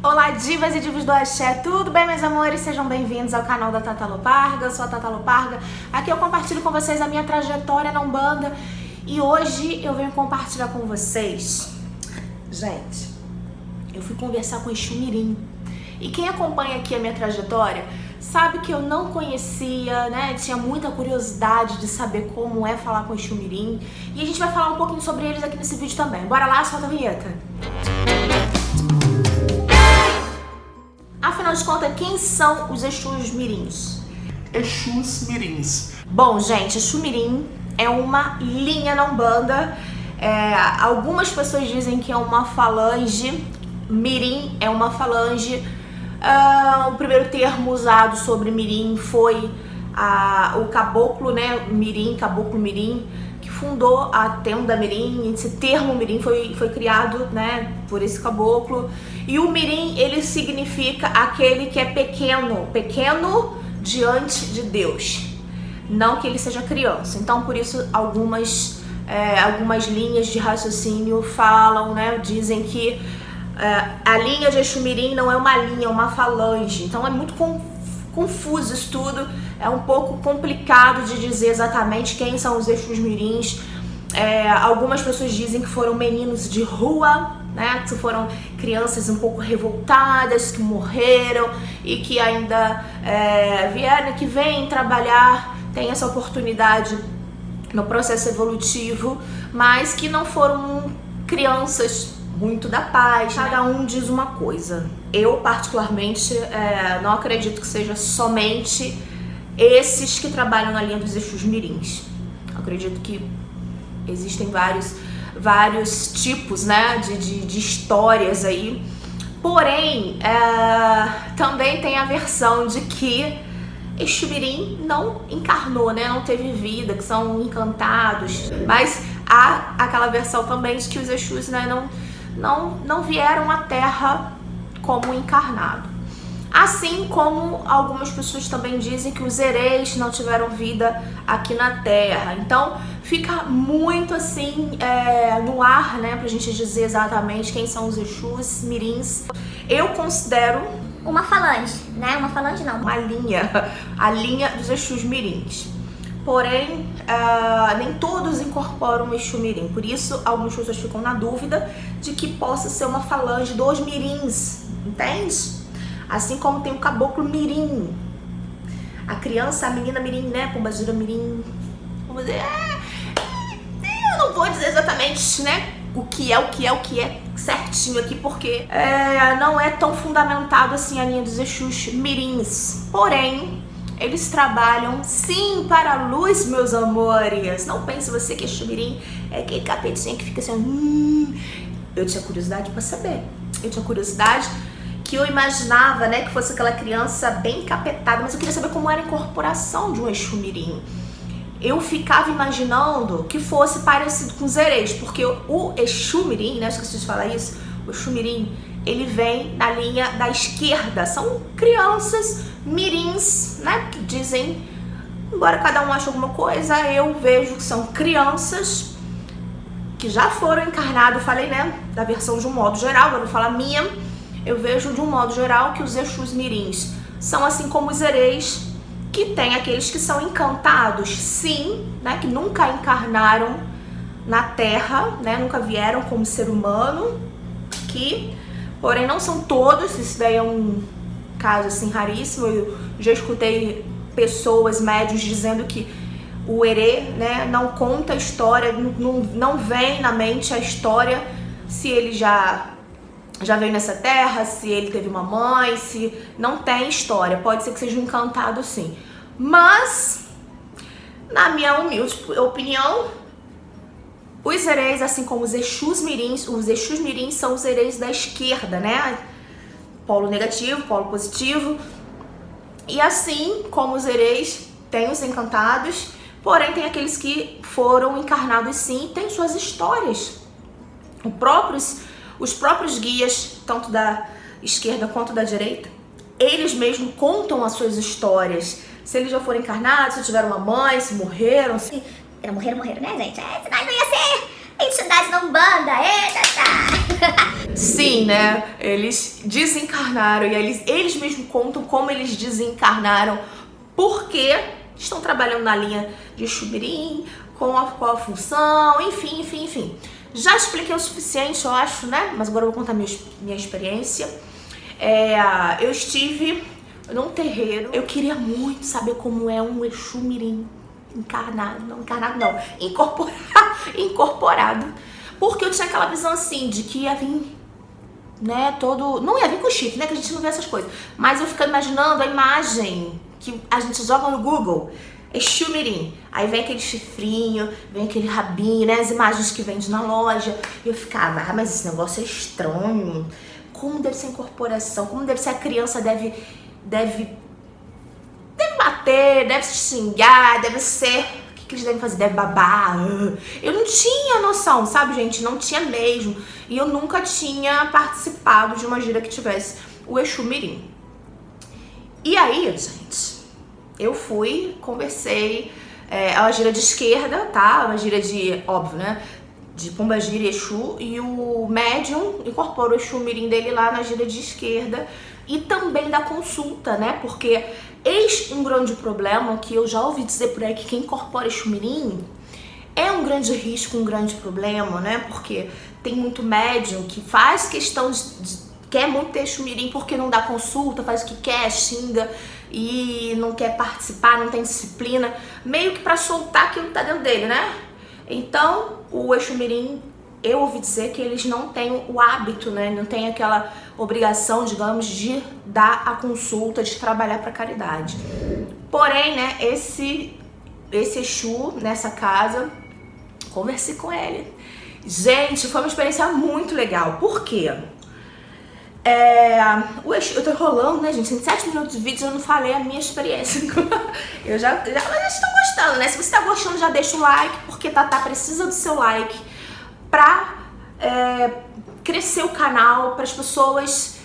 Olá, divas e divos do axé, tudo bem, meus amores? Sejam bem-vindos ao canal da Tata Loparga. Eu sou a Tata Loparga. Aqui eu compartilho com vocês a minha trajetória na Umbanda. E hoje eu venho compartilhar com vocês... Gente, eu fui conversar com Exu Mirim. E quem acompanha aqui a minha trajetória sabe que eu não conhecia, né? Tinha muita curiosidade de saber como é falar com Exu Mirim. E a gente vai falar um pouquinho sobre eles aqui nesse vídeo também. Bora lá, solta a vinheta. Afinal de contas, quem são os Exus Mirins? Exus Mirins. Bom, gente, Exu Mirim é uma linha na Umbanda. Algumas pessoas dizem que é uma falange. Mirim é uma falange. O primeiro termo usado sobre Mirim foi o caboclo, né? Mirim, caboclo Mirim, que fundou a tenda Mirim. Esse termo Mirim foi criado, né, por esse caboclo. E o Mirim, ele significa aquele que é pequeno, pequeno diante de Deus. Não que ele seja criança. Então, por isso, algumas linhas de raciocínio falam, né, dizem que a linha de Exu Mirim não é uma linha, é uma falange. Então, é muito confuso isso tudo. É um pouco complicado de dizer exatamente quem são os Exus Mirins. Algumas pessoas dizem que foram meninos de rua, né, que foram crianças um pouco revoltadas, que morreram e que ainda que vêm trabalhar, têm essa oportunidade no processo evolutivo, mas que não foram crianças muito da paz. Cada um diz uma coisa. Eu, particularmente, não acredito que seja somente esses que trabalham na linha dos Exus Mirins. Acredito que existem vários tipos, né, de histórias aí. Porém, também tem a versão de que Exu Mirim não encarnou, né, não teve vida, que são encantados. Mas há aquela versão também de que os Exus, né, não vieram à Terra como encarnado. Assim como algumas pessoas também dizem que os Ereis não tiveram vida aqui na Terra. Então fica muito assim no ar, né, pra gente dizer exatamente quem são os Exus Mirins. Eu considero uma falange, né? Uma falange não. Uma linha, a linha dos Exus Mirins. Porém, nem todos incorporam o Exu Mirim. Por isso, algumas pessoas ficam na dúvida de que possa ser uma falange dos Mirins, entende? Assim como tem o caboclo Mirim, a criança, a menina Mirim, né? Pombagira Mirim. Vamos dizer, eu não vou dizer exatamente, né, o que é certinho aqui, porque não é tão fundamentado assim a linha dos Exus Mirins. Porém, eles trabalham sim para a luz, meus amores. Não pense você que Exu Mirim é aquele capetinho que fica assim, Eu tinha curiosidade para saber. Eu tinha curiosidade que eu imaginava, né, que fosse aquela criança bem capetada, mas eu queria saber como era a incorporação de um Exu Mirim. Eu ficava imaginando que fosse parecido com os Ereis, porque o Exu Mirim, né, esqueci de falar isso, o Exu Mirim, ele vem na linha da esquerda. São crianças mirins, né, que dizem, embora cada um ache alguma coisa, eu vejo que são crianças que já foram encarnadas. Eu falei, né, da versão de um modo geral, agora eu vou falar minha. Eu vejo de um modo geral que os Exus Mirins são assim como os Ereis, que tem aqueles que são encantados, sim, né, que nunca encarnaram na Terra, né, nunca vieram como ser humano, porém não são todos. Isso daí é um caso assim raríssimo. Eu já escutei pessoas, médiuns, dizendo que o Erê, né, não conta a história, não vem na mente a história se ele já veio nessa terra, se ele teve uma mãe, se não tem história. Pode ser que seja um encantado, sim. Mas, na minha humilde opinião, os Ereis, assim como os Exus Mirins são os Ereis da esquerda, né? Polo negativo, polo positivo. E assim como os Ereis, tem os encantados, porém tem aqueles que foram encarnados, sim, tem suas histórias. Os próprios guias, tanto da esquerda quanto da direita, eles mesmos contam as suas histórias. Se eles já foram encarnados, se tiveram uma mãe, se morreram. Morreram, né, gente? Senão não ia ser entidade na Umbanda. Eita, tá. Sim, né? Eles desencarnaram e eles mesmos contam como eles desencarnaram, porque estão trabalhando na linha de Exu Mirim, qual a função, enfim. Já expliquei o suficiente, eu acho, né? Mas agora eu vou contar minha experiência. Eu estive num terreiro. Eu queria muito saber como é um Exu Mirim incorporado. Porque eu tinha aquela visão assim, de que ia vir, né, não ia vir com chifre, né, que a gente não vê essas coisas. Mas eu ficava imaginando a imagem que a gente joga no Google, Exu Mirim. Aí vem aquele chifrinho, vem aquele rabinho, né, as imagens que vende na loja. E eu ficava, mas esse negócio é estranho. Como deve ser a incorporação, como deve ser a criança, deve bater, deve se xingar, deve ser... O que eles devem fazer? Deve babar. Eu não tinha noção, sabe, gente? Não tinha mesmo. E eu nunca tinha participado de uma gira que tivesse o Exu Mirim. E aí, gente, eu fui, conversei. É uma gira de esquerda, tá? Uma gira de, óbvio, né? De Pombagira e Exu. E o médium incorpora o Exu Mirim dele lá na gira de esquerda. E também da consulta, né? Porque eis um grande problema que eu já ouvi dizer por aí, que quem incorpora Exu Mirim é um grande risco, um grande problema, né? Porque tem muito médium que faz questão quer muito ter Exu Mirim porque não dá consulta, faz o que quer, xinga e não quer participar, não tem disciplina, meio que pra soltar aquilo que tá dentro dele, né? Então, o Exu Mirim, eu ouvi dizer que eles não têm o hábito, né? Não tem aquela obrigação, digamos, de dar a consulta, de trabalhar para caridade. Porém, né, esse Exu nessa casa, conversei com ele. Gente, foi uma experiência muito legal. Por quê? O Exu, eu tô enrolando, né, gente? Em 7 minutos de vídeo eu não falei a minha experiência. Vocês estão gostando, né? Se você tá gostando, já deixa o like, porque Tatá precisa do seu like pra crescer o canal, para as pessoas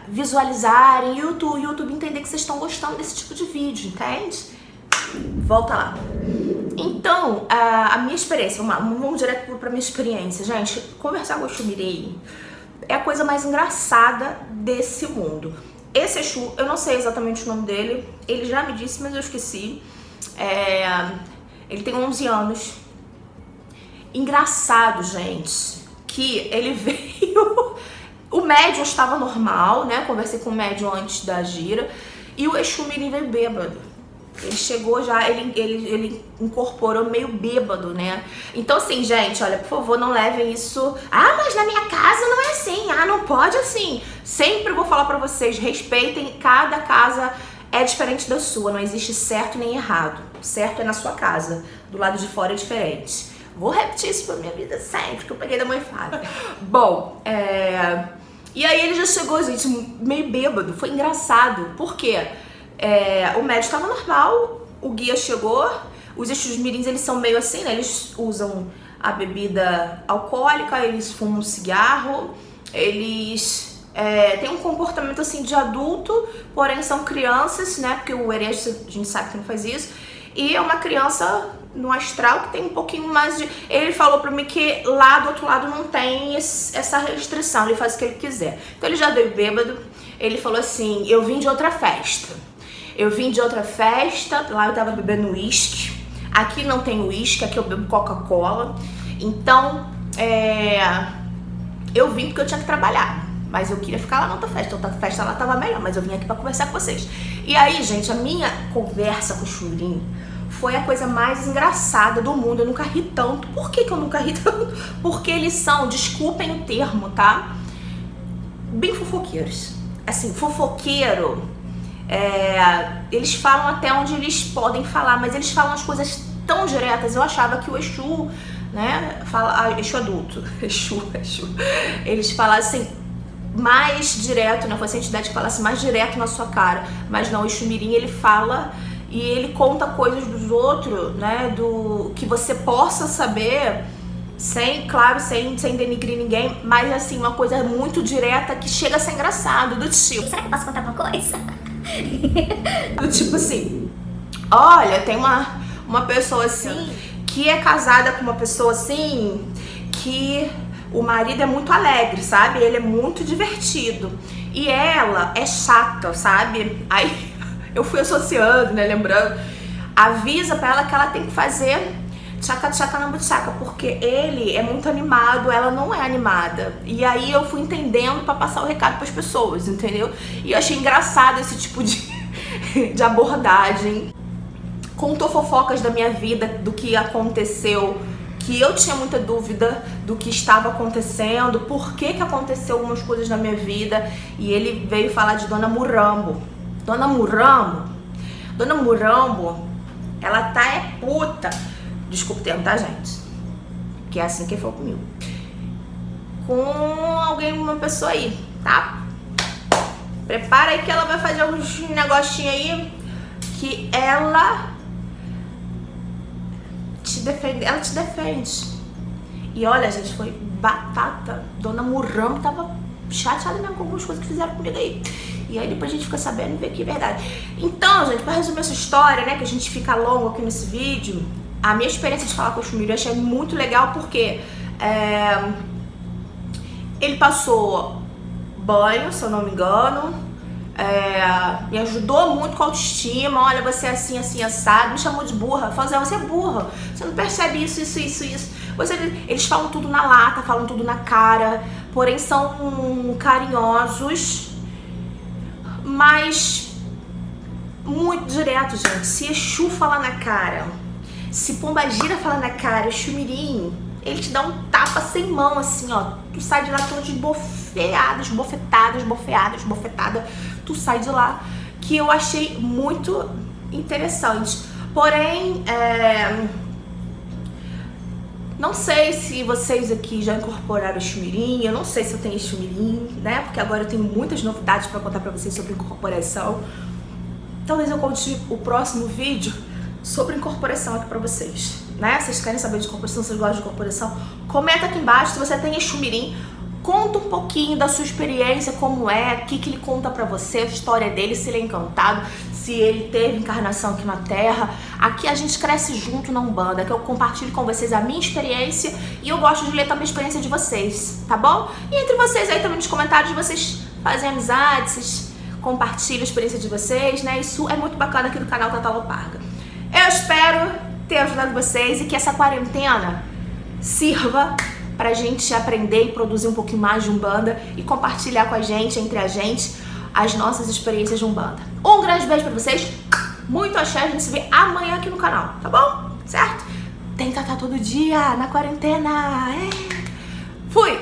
visualizarem, o YouTube entender que vocês estão gostando desse tipo de vídeo, entende? Volta lá. Então, a minha experiência, vamos direto pra minha experiência, gente. Conversar com o Exu Mirim é a coisa mais engraçada desse mundo. Esse Exu, eu não sei exatamente o nome dele, ele já me disse, mas eu esqueci. Ele tem 11 anos. Engraçado, gente, que ele veio... O médium estava normal, né? Conversei com o médium antes da gira. E o Exu Mirim veio bêbado. Ele chegou já, ele incorporou meio bêbado, né? Então, assim, gente, olha, por favor, não levem isso... mas na minha casa não é assim. Não pode assim. Sempre vou falar pra vocês, respeitem, cada casa é diferente da sua. Não existe certo nem errado. Certo é na sua casa. Do lado de fora é diferente. Vou repetir isso pra minha vida sempre, que eu peguei da mãe Fábio. Bom, e aí ele já chegou, gente, meio bêbado. Foi engraçado. Por quê? O médico estava normal, o guia chegou. Os Exus Mirins, eles são meio assim, né? Eles usam a bebida alcoólica, eles fumam cigarro, eles têm um comportamento assim de adulto, porém são crianças, né? Porque o herege, a gente sabe que não faz isso. E é uma criança no astral que tem um pouquinho mais de... Ele falou pra mim que lá do outro lado não tem essa restrição, ele faz o que ele quiser. Então ele já veio bêbado, ele falou assim, eu vim de outra festa. Lá eu tava bebendo uísque. Aqui não tem uísque, aqui eu bebo Coca-Cola. Então, eu vim porque eu tinha que trabalhar. Mas eu queria ficar lá na outra festa. A outra festa lá tava melhor, mas eu vim aqui pra conversar com vocês. E aí, gente, a minha conversa com o Exu Mirim foi a coisa mais engraçada do mundo. Eu nunca ri tanto. Por que eu nunca ri tanto? Porque eles são, desculpem o termo, tá? Bem fofoqueiros. Assim, fofoqueiro... eles falam até onde eles podem falar, mas eles falam as coisas tão diretas. Eu achava que o Exu, né, Exu adulto, Exu, eles falassem mais direto, né, fosse a entidade que falasse mais direto na sua cara, mas não, o Exu Mirim, ele fala e ele conta coisas dos outros, né, do que você possa saber, sem denigrir ninguém, mas assim, uma coisa muito direta que chega a ser engraçado, do tipo... Será que eu posso contar uma coisa? Do tipo assim, olha, tem uma pessoa assim que é casada com uma pessoa assim que o marido é muito alegre, sabe? Ele é muito divertido. E ela é chata, sabe? Aí eu fui associando, né? Lembrando. Avisa pra ela que ela tem que fazer tchaca-tchaca na buchaca, porque ele é muito animado, ela não é animada. E aí eu fui entendendo pra passar o recado pras pessoas, entendeu? E eu achei engraçado esse tipo de abordagem. Contou fofocas da minha vida, do que aconteceu, que eu tinha muita dúvida do que estava acontecendo, por que aconteceu algumas coisas na minha vida. E ele veio falar de Dona Murambo. Dona Murambo, ela tá puta. Desculpa o termo, tá, gente? Que é assim que foi comigo. Com alguém, uma pessoa aí, tá? Prepara aí que ela vai fazer uns negocinhos aí que ela te defende. Ela te defende. E olha, gente, foi batata. Dona Murambo tava chateada mesmo com algumas coisas que fizeram comigo aí. E aí depois a gente fica sabendo e vê que é verdade. Então, gente, pra resumir essa história, né, que a gente fica longo aqui nesse vídeo, a minha experiência de falar com o Exu Mirim eu achei muito legal porque ele passou banho, se eu não me engano, me ajudou muito com a autoestima. Olha, você é assim, assim, assado. Me chamou de burra. Falou assim, você é burra, você não percebe isso. Eles falam tudo na lata, falam tudo na cara, porém são carinhosos, mas muito direto, gente. Se Exu falar na cara, se Pombagira falar na cara, Exu Mirim, ele te dá um tapa sem mão, assim, ó. Tu sai de lá todo de bofeadas, bofetada. Tu sai de lá. Que eu achei muito interessante. Porém, não sei se vocês aqui já incorporaram Exu Mirim. Eu não sei se eu tenho Exu Mirim, né? Porque agora eu tenho muitas novidades pra contar pra vocês sobre incorporação. Talvez eu conte o próximo vídeo sobre incorporação aqui pra vocês, né? Vocês querem saber de incorporação, vocês gostam de incorporação? Comenta aqui embaixo se você tem Exu Mirim. Conta um pouquinho da sua experiência, como é, o que ele conta pra você, a história dele, se ele é encantado, se ele teve encarnação aqui na Terra. Aqui a gente cresce junto na Umbanda, que eu compartilho com vocês a minha experiência e eu gosto de ler também a experiência de vocês, tá bom? E entre vocês aí também nos comentários, vocês fazem amizade, vocês compartilham a experiência de vocês, né? Isso é muito bacana aqui do canal Tataloparga. Eu espero ter ajudado vocês e que essa quarentena sirva pra gente aprender e produzir um pouquinho mais de Umbanda e compartilhar com a gente, entre a gente, as nossas experiências de Umbanda. Um grande beijo pra vocês, muito axé, a gente se vê amanhã aqui no canal, tá bom? Certo? Tem tatá todo dia, na quarentena. Fui!